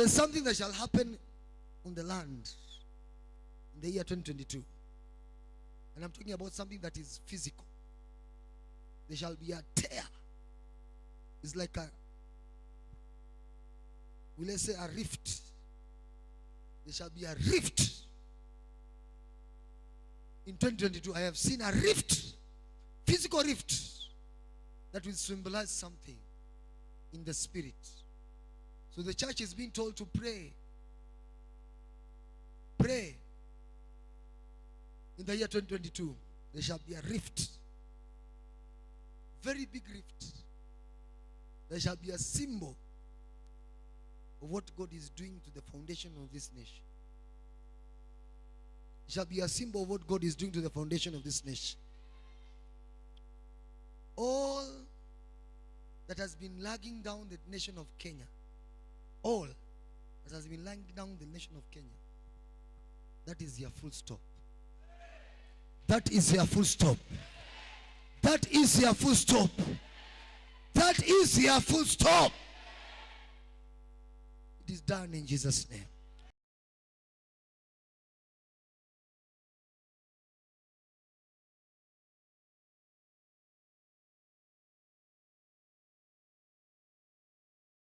There's something that shall happen on the land in the year 2022. And I'm talking about something that is physical. There shall be a tear. It's like let's say a rift. There shall be a rift. In 2022, I have seen a rift, physical rift, that will symbolize something in the spirit. So the church is being told to pray. Pray. In the year 2022, there shall be a rift. Very big rift. There shall be a symbol of what God is doing to the foundation of this nation. It shall be a symbol of what God is doing to the foundation of this nation. All that has been lagging down the nation of Kenya, all that has been lagging down the nation of Kenya, that is your full stop. That is your full stop. That is your full stop. That is your full stop. It is done in Jesus' name.